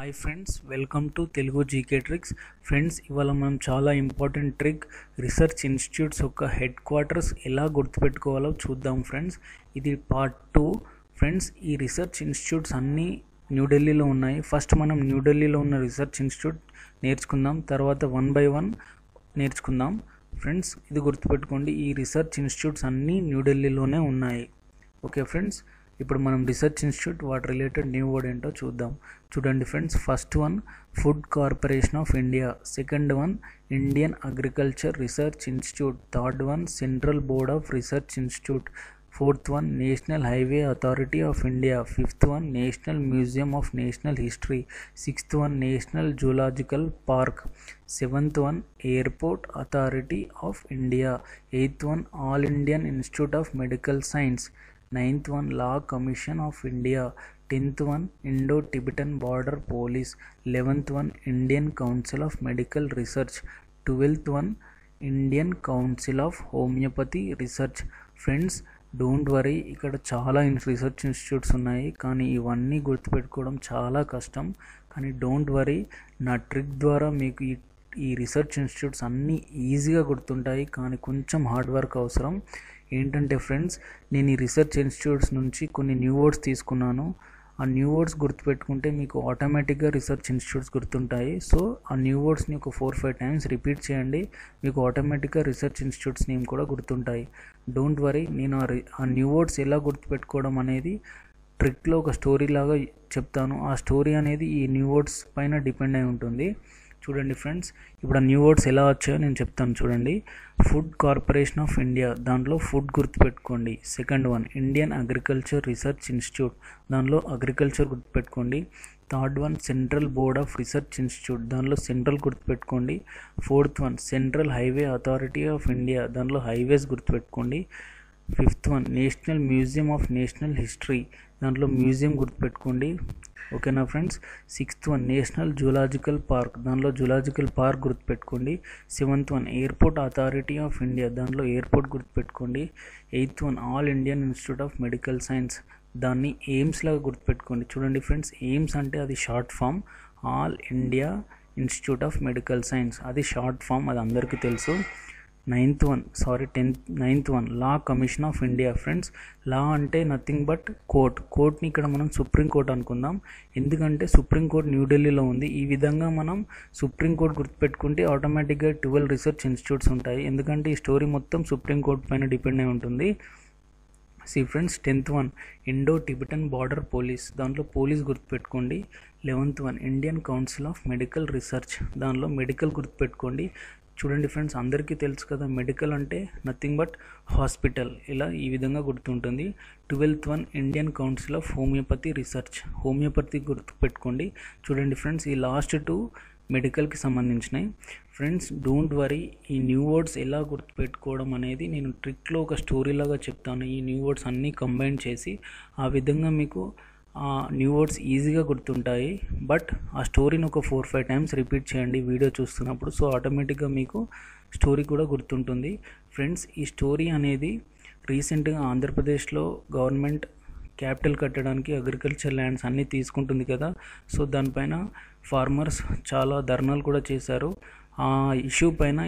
Hi friends, welcome to Telugu GK tricks. Friends, ఇవాళ మనం చాలా ఇంపార్టెంట్ ట్రిక్ రీసెర్చ్ ఇన్స్టిట్యూట్స్ యొక్క హెడ్ క్వార్టర్స్ ఎలా గుర్తుపెట్టుకోవాలో చూద్దాం ఫ్రెండ్స్. ఇది పార్ట్ 2. ఫ్రెండ్స్, ఈ రీసెర్చ్ ఇన్స్టిట్యూట్స్ అన్నీ న్యూఢిల్లీలో ఉన్నాయి. ఫస్ట్ మనం న్యూఢిల్లీలో ఉన్న రీసెర్చ్ ఇన్స్టిట్యూట్ నేర్చుకుందాం, తర్వాత 1 by 1 నేర్చుకుందాం. ఫ్రెండ్స్, ఇది గుర్తుపెట్టుకోండి, ఈ రీసెర్చ్ ఇన్స్టిట్యూట్స్ అన్నీ న్యూఢిల్లీలోనే ఉన్నాయి. ఓకే ఫ్రెండ్స్, ఇప్పుడు మనం రీసెర్చ్ ఇన్స్టిట్యూట్ వాటి రిలేటెడ్ న్యూ వర్డ్ ఏంటో చూద్దాం. చూడండి friends, first one food corporation of India, second one Indian agriculture research institute, third one central board of research institute, fourth one national highway authority of India, fifth one national museum of national history, sixth one national zoological park, seventh one airport authority of India, eighth one all Indian institute of medical science, ninth one Law Commission of India, 10th one Indo-Tibetan Border Police, 11th one Indian Council of Medical Research, 12th one Indian Council of Homeopathy Research. Friends, don't worry, ఇక్కడ చాలా research institutes ఉన్నాయి, కానీ ఇవన్నీ గుర్తుపెట్టుకోవడం చాలా కష్టం. కానీ don't worry, నా trick ద్వారా మీకు ఈ రీసెర్చ్ ఇన్స్టిట్యూట్స్ అన్నీ ఈజీగా గుర్తుంటాయి, కానీ కొంచెం హార్డ్ వర్క్ అవసరం. ఏంటంటే ఫ్రెండ్స్, నేను ఈ రీసెర్చ్ ఇన్స్టిట్యూట్స్ నుంచి కొన్ని న్యూ వర్డ్స్ తీసుకున్నాను. ఆ న్యూ వర్డ్స్ గుర్తుపెట్టుకుంటే మీకు ఆటోమేటిక్గా రీసెర్చ్ ఇన్స్టిట్యూట్స్ గుర్తుంటాయి. సో ఆ న్యూ వర్డ్స్ని ఒక 4-5 టైమ్స్ రిపీట్ చేయండి, మీకు ఆటోమేటిక్గా రీసెర్చ్ ఇన్స్టిట్యూట్స్ నేమ్ కూడా గుర్తుంటాయి. డోంట్ వరీ, నేను ఆ న్యూ వర్డ్స్ ఎలా గుర్తుపెట్టుకోవడం అనేది ట్రిక్లో ఒక స్టోరీ లాగా చెప్తాను. ఆ స్టోరీ అనేది ఈ న్యూ వర్డ్స్ పైన డిపెండ్ అయి ఉంటుంది. చూడండి ఫ్రెండ్స్, ఇప్పుడు ఆ న్యూ వర్డ్స్ ఎలా వచ్చాయో నేను చెప్తాను. చూడండి, ఫుడ్ కార్పొరేషన్ ఆఫ్ ఇండియా, దాంట్లో ఫుడ్ గుర్తుపెట్టుకోండి. Second one Indian agriculture research institute, దానిలో అగ్రికల్చర్ గుర్తుపెట్టుకోండి. Third one central board of research institute, దానిలో సెంట్రల్ గుర్తుపెట్టుకోండి. Fourth one central highway authority of India, దానిలో హైవేస్ గుర్తుపెట్టుకోండి. Fifth one national museum of national history, దాంట్లో museum గుర్తుపెట్టుకోండి. ఓకేనా friends. Sixth one national zoological park, దానిలో zoological park గుర్తుపెట్టుకోండి. Seventh one airport authority of India, దానిలో airport గుర్తుపెట్టుకోండి. Eighth one all Indian institute of medical science, దాన్ని AIIMS లాగా గుర్తుపెట్టుకోండి. చూడండి ఫ్రెండ్స్, ఎయిమ్స్ అంటే అది short form, all India institute of medical science, అది షార్ట్ ఫామ్, అది అందరికీ తెలుసు. Ninth one law commission of India. Friends, law అంటే నథింగ్ బట్ కోర్ట్ని ఇక్కడ మనం సుప్రీంకోర్టు అనుకుందాం, ఎందుకంటే సుప్రీంకోర్టు న్యూఢిల్లీలో ఉంది. ఈ విధంగా మనం సుప్రీంకోర్టు గుర్తుపెట్టుకుంటే ఆటోమేటిక్గా 12 రీసెర్చ్ ఇన్స్టిట్యూట్స్ ఉంటాయి, ఎందుకంటే ఈ స్టోరీ మొత్తం సుప్రీంకోర్టు పైన డిపెండ్ అయి ఉంటుంది. Friends, 10th one Indo-Tibetan border police, దాంట్లో పోలీస్ గుర్తుపెట్టుకోండి. 11th one Indian council of medical research, దానిలో మెడికల్ గుర్తుపెట్టుకోండి. చూడండి ఫ్రెండ్స్, అందరికీ తెలుసు కదా, మెడికల్ అంటే నథింగ్ బట్ హాస్పిటల్, ఇలా ఈ విధంగా గుర్తుంటుంది. 12th one Indian council of homeopathy research, homeopathy గుర్తుపెట్టుకోండి. చూడండి ఫ్రెండ్స్, ఈ లాస్ట్ 2 మెడికల్కి సంబంధించినవి. ఫ్రెండ్స్, డోంట్ వరీ, ఈ న్యూ వర్డ్స్ ఎలా గుర్తుపెట్టుకోవడం అనేది నేను ట్రిక్లో ఒక స్టోరీ లాగా చెప్తాను. ఈ న్యూ వర్డ్స్ అన్నీ కంబైన్ చేసి ఆ విధంగా మీకు ఆ న్యూ వర్డ్స్ ఈజీగా గుర్తుంటాయి. బట్ ఆ స్టోరీని ఒక 4-5 టైమ్స్ రిపీట్ చేయండి వీడియో చూస్తున్నప్పుడు, సో ఆటోమేటిక్గా మీకు స్టోరీ కూడా గుర్తుంటుంది. ఫ్రెండ్స్, ఈ స్టోరీ అనేది రీసెంట్గా ఆంధ్రప్రదేశ్లో గవర్నమెంట్ క్యాపిటల్ కట్టడానికి అగ్రికల్చర్ ల్యాండ్స్ అన్నీ తీసుకుంటుంది కదా, సో దానిపైన ఫార్మర్స్ చాలా ధర్నాలు కూడా చేశారు. ఆ ఇష్యూ పైన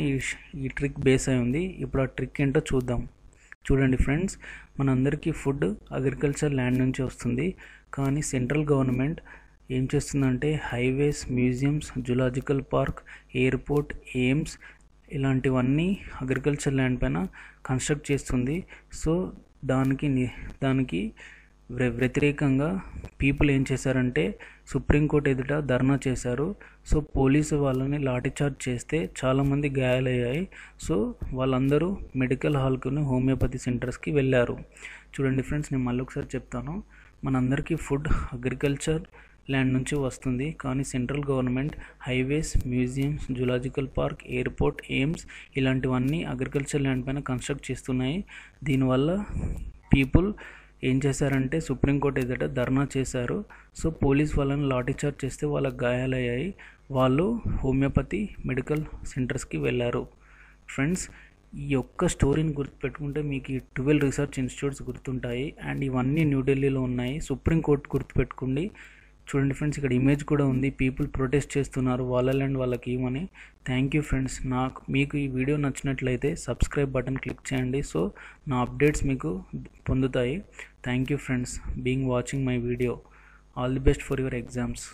ఈ ట్రిక్ బేస్ అయి ఉంది. ఇప్పుడు ఆ ట్రిక్ ఏంటో చూద్దాం. చూడండి ఫ్రెండ్స్, మనందరికీ ఫుడ్ అగ్రికల్చర్ ల్యాండ్ నుంచి వస్తుంది, కానీ సెంట్రల్ గవర్నమెంట్ ఏం చేస్తుందంటే highways, museums, zoological park, airport, AIIMS ఇలాంటివన్నీ అగ్రికల్చర్ ల్యాండ్ పైన కన్స్ట్రక్ట్ చేస్తుంది. సో దానికి వ్యతిరేకంగా పీపుల్ ఏం చేశారంటే సుప్రీంకోర్టు ఎదుట ధర్నా చేశారు. సో పోలీసు వాళ్ళని లాఠీచార్జ్ చేస్తే చాలామంది గాయాలయ్యాయి. సో వాళ్ళందరూ మెడికల్ హాల్కుని హోమియోపతి సెంటర్స్కి వెళ్ళారు. చూడండి ఫ్రెండ్స్, నేను మళ్ళీ ఒకసారి చెప్తాను. మనందరికీ ఫుడ్ అగ్రికల్చర్ ల్యాండ్ నుంచి వస్తుంది, కానీ central government highways, museums, zoological park, airport, AIIMS ఇలాంటివన్నీ అగ్రికల్చర్ ల్యాండ్ పైన కన్స్ట్రక్ట్ చేస్తున్నాయి. దీనివల్ల పీపుల్ ఏం చేశారంటే సుప్రీంకోర్టు ఎదుట ధర్నా చేశారు. సో పోలీస్ వాళ్ళని లాఠీచార్జ్ చేస్తే వాళ్ళకి గాయాలయ్యాయి. వాళ్ళు హోమియోపతి మెడికల్ సెంటర్స్కి వెళ్ళారు. ఫ్రెండ్స్, ఈ ఒక్క స్టోరీని గుర్తుపెట్టుకుంటే మీకు ఈ 12 రీసెర్చ్ ఇన్స్టిట్యూట్స్ గుర్తుంటాయి, అండ్ ఇవన్నీ న్యూఢిల్లీలో ఉన్నాయి. సుప్రీంకోర్టు గుర్తుపెట్టుకోండి, చూడండి ఫ్రెండ్స్, ఇక్కడ ఇమేజ్ కూడా ఉంది. పీపుల్ ప్రొటెస్ట్ చేస్తున్నారు వాళ్ళ ల్యాండ్ వాళ్ళకి ఇవ్వమని. Thank you friends. మీకు ఈ వీడియో నచ్చినట్లయితే సబ్స్క్రైబ్ బటన్ క్లిక్ చేయండి, సో నా అప్డేట్స్ మీకు పొందుతాయి. Thank you friends being watching my video. All the best for your exams.